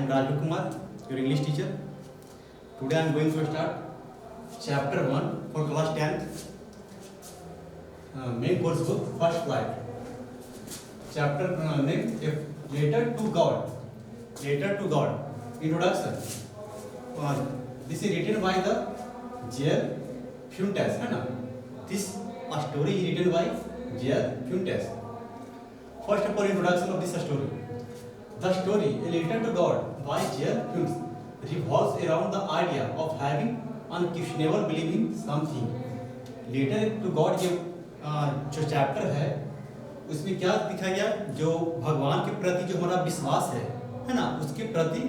am Raju Kumar, your English teacher. Today I am going to start chapter 1 for class 10th, main course book, first flight. Chapter name, Letter to God. Letter to God. Introduction. This is written by the J.L. Fuentes, है ना? This story is written by J.L. Fuentes. First of all, introduction of this story. The story, A Letter to God by J.L. Fuentes, revolves around the idea of having unquestionable belief in something. Letter to God के जो chapter है उसमें क्या दिखाया गया, जो भगवान के प्रति जो हमारा विश्वास है ना, उसके प्रति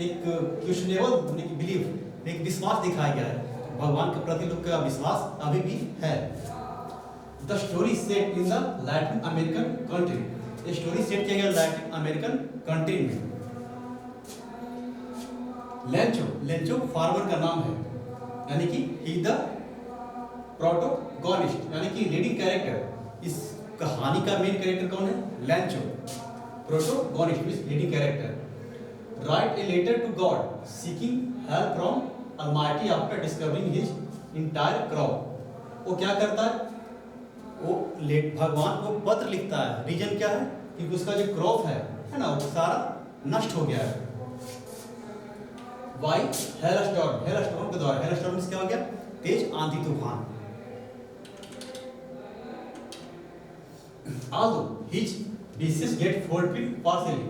एक क्वेश्चनेबल बिलीफ, एक विश्वास दिखाया गया है। भगवान के प्रति लोग का विश्वास अभी भी है। The story set in the Latin American country, ये स्टोरी सेट किया गया लैटिन अमेरिकन कंट्री में। लेंचो फार्मर का नाम है, यानी कि ही द प्रोटोगोनिस्ट, यानी कि लीडिंग कैरेक्टर। इस कहानी का मेन कैरेक्टर कौन है? Lencho. Protagonist means leading character. Write a letter to God seeking help from almighty after discovering his entire crop. वो क्या करता है? वो भगवान को पत्र लिखता है। रीजन क्या है? क्योंकि उसका जो क्रॉप है ना, वो सारा नष्ट हो गया है। वाई हेलस्टॉर्म, हेलस्टॉर्म के द्वारा। हेलस्टॉर्म क्या हो गया? तेज आंधी तूफान। Although his wishes get fulfilled partially,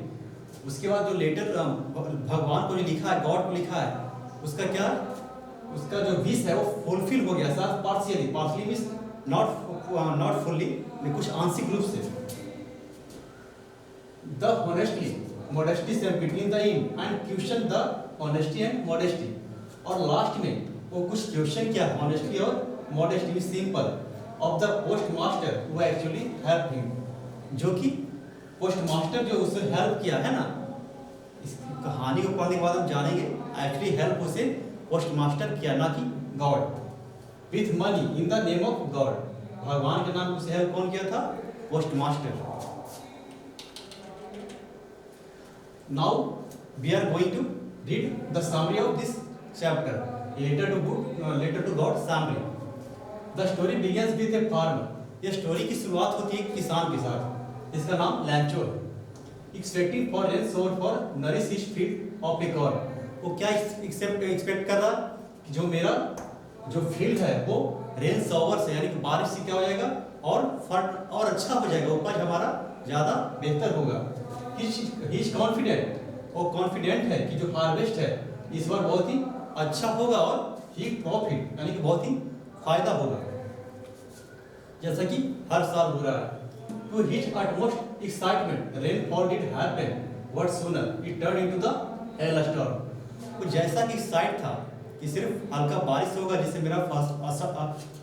उसके बाद जो लेटर भगवान को जो लिखा है, गॉड को लिखा है, उसका क्या, उसका जो विश है वो फुलफिल हो गया sir, partially. Partially means not fully, कुछ आंशिक रूप से। द ऑनेस्टली मॉडेस्टी से between the M and question the honesty and modesty. और लास्ट में वो कुछ क्वेश्चन किया, ऑनेस्टी और modesty simple of the post master वो एक्चुअली हेल्प हिम, जो कि पोस्ट मास्टर जो उससे हेल्प किया है ना। इस कहानी को पढ़ने के बाद हम जानेंगे एक्चुअली हेल्प उसे पोस्ट मास्टर किया, ना कि God. With money in the name of God, भगवान के नाम उसे हेल्प कौन किया था? Post master. Now we are going to read the summary of this chapter, letter to God summary. The story begins with a farmer. ये story की शुरुआत होती है एक किसान के साथ, इसका नाम लैंचो है। एक्सपेक्टिंग फॉर रेन सोर for nourish his field of A corn. वो क्या एक्सपेक्ट कर रहा कि जो मेरा जो फील्ड है वो रेन शॉवर से, यानी कि बारिश से क्या हो जाएगा और अच्छा हो जाएगा, उपज हमारा ज़्यादा बेहतर होगा। ही इज कॉन्फिडेंट, वो कॉन्फिडेंट है कि जो हार्वेस्ट है इस बार बहुत ही अच्छा होगा और ही प्रॉफिट, यानी कि बहुत ही फायदा होगा, जैसा कि हर साल हो रहा है। To his utmost excitement rainfall did happen, what sooner it turn into the hailstorm. तो जैसा कि एक्साइट था कि सिर्फ हल्का बारिश होगा जिससे मेरा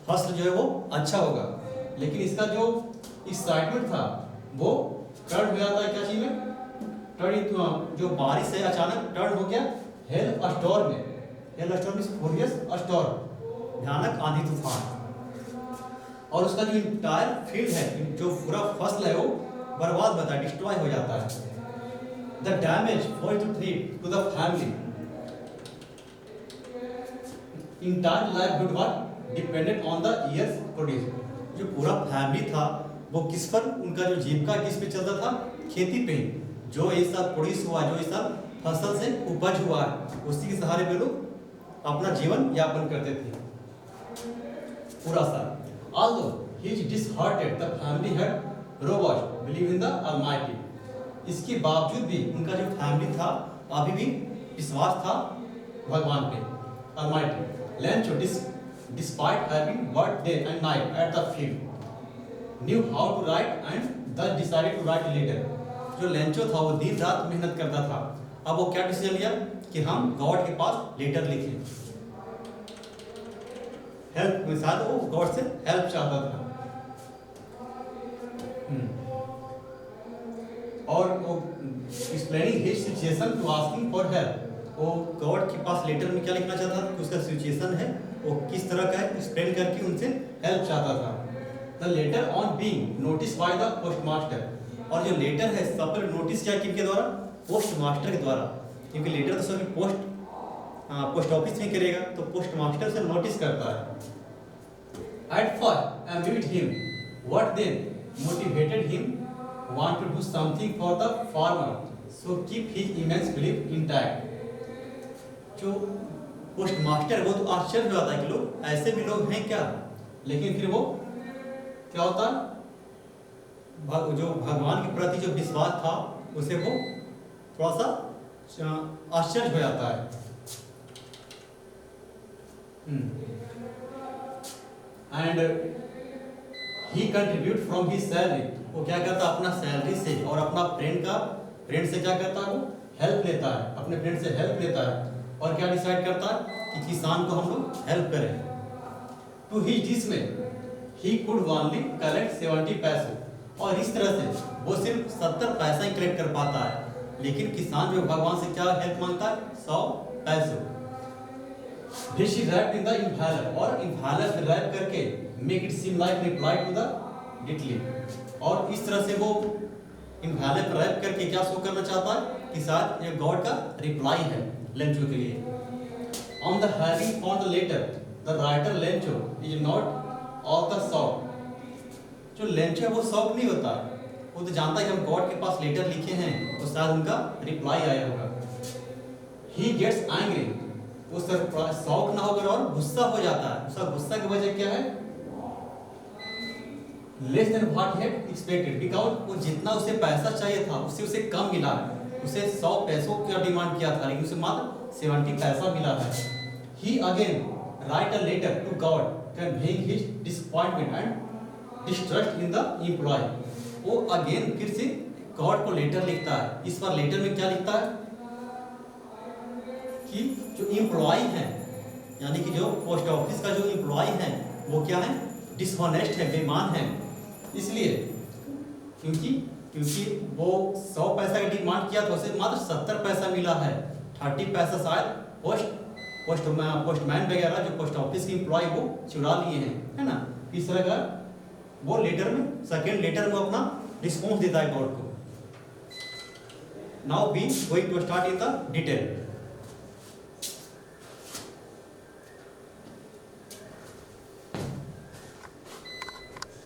फसल जो है वो अच्छा होगा, लेकिन इसका जो एक्साइटमेंट था वो टर्न हो जाता है क्या चीज में? टर्न, जो बारिश है अचानक टर्न हो गया हेल स्टॉर्म में। Hello storm is furious storm, भयानक आंधी तूफान। और उसका जो इंटायर फील्ड है, जो पूरा फसल है वो बर्बाद होता है, डिस्ट्रॉय हो जाता है। The damage fall to threat to the family. Entire livelihood was dependent on the years produce. जो पूरा फैमिली था वो किस पर, उनका जो जीविका किस पे चलता था? खेती पे। जो इस साल प्रोड्यूस हुआ, जो इस साल फसल से उपज हुआ है, उसी के सहारे पे लोग अपना जीवन यापन करते थे पूरा साल। Although he is disheartened, the family had robust belief in the Almighty. इसके बावजूद भी उनका जो फैमिली था अभी भी विश्वास था भगवान पे, Almighty. Lencho, despite having worked day and night at the field, knew how to write and thus decided to write a letter. जो लेंचो था वो दिन रात मेहनत करता था। अब वो क्या डिसीजन लिया कि हम गॉड के पास लेटर लिखें। हेल्प के साथ वो गॉड से हेल्प चाहता था। और वो explaining his situation to asking for help, वो गॉड के पास लेटर में क्या लिखना चाहता था कि उसका सिचुएशन है वो किस तरह का है, एक्सप्लेन करके उनसे हेल्प चाहता था। The later on being notice by the post master, और जो लेटर है सब पर नोटिस किया किनके द्वारा? पोस्ट मास्टर के द्वारा। क्योंकि लेटर तो सभी पोस्ट ऑफिस में करेगा, तो पोस्ट मास्टर से नोटिस करता है। At first, I meet him. What then motivated him? Want to do something for the farmer, so keep his immense belief intact. जो पोस्ट मास्टर वो तो आश्चर्य हो जाता है कि लोग ऐसे भी लोग हैं क्या, लेकिन फिर वो क्या होता है, जो भगवान के प्रति जो विश्वास था उसे वो थोड़ा सा आश्चर्य हो जाता है। And he contribute from his salary, वो क्या करता है अपना सैलरी से और अपना फ्रेंड से क्या करता है, वो हेल्प लेता है, अपने फ्रेंड से हेल्प लेता है और क्या डिसाइड करता है कि किसान को हम लोग हेल्प करें। To his dismay he could only collect 70 पैसे, और इस तरह से वो सिर्फ 70 पैसा ही कलेक्ट कर पाता है, लेकिन किसान जो भगवान से क्या हेल्प मांगता है, 100 पैसे। Then she wrapped in the inhaler, और inhaler से रैप करके make it seem like reply to the Ditley, और इस तरह से वो inhaler पर रैप करके क्या शो करना चाहता है कि शायद ये गॉड का रिप्लाई है लेंचो के लिए। On the having found the letter, the writer Lencho is not all the shocked। जो लेंचो है वो शॉक नहीं होता, वो तो जानता है कि हम गॉड के पास लेटर लिखे हैं तो शायद उनका रिप्लाई आया होगा। He gets angry, वो शौक ना होकर और गुस्सा हो जाता है। उसका गुस्सा की वजह क्या है, less than what he had expected, because वो जितना उसे पैसा चाहिए था उससे उसे कम मिला है। उसे 100 पैसों का डिमांड किया था लेकिन उसे मात्र 70 पैसा मिला है। He again write a letter to God conveying his disappointment and distrust in the employ. वो अगेन फिर से गॉड को लेटर लिखता है। इस बार लेटर में क्या लिखता है कि जो एम्प्लॉय हैं, यानी कि जो पोस्ट ऑफिस का जो एम्प्लॉय है वो क्या है, डिसऑनेस्ट है, बेईमान है। इसलिए क्योंकि वो 100 पैसा का डिमांड किया था, उसे मात्र 70 पैसा मिला है। 30 पैसा शायद पोस्टमैन वगैरह जो पोस्ट ऑफिस के एम्प्लॉय वो चुरा लिए हैं, है ना। इस तरह का वो लेटर में सेकेंड लेटर में अपना रिस्पॉन्स देता है गॉड को। Now we going to start in the detail.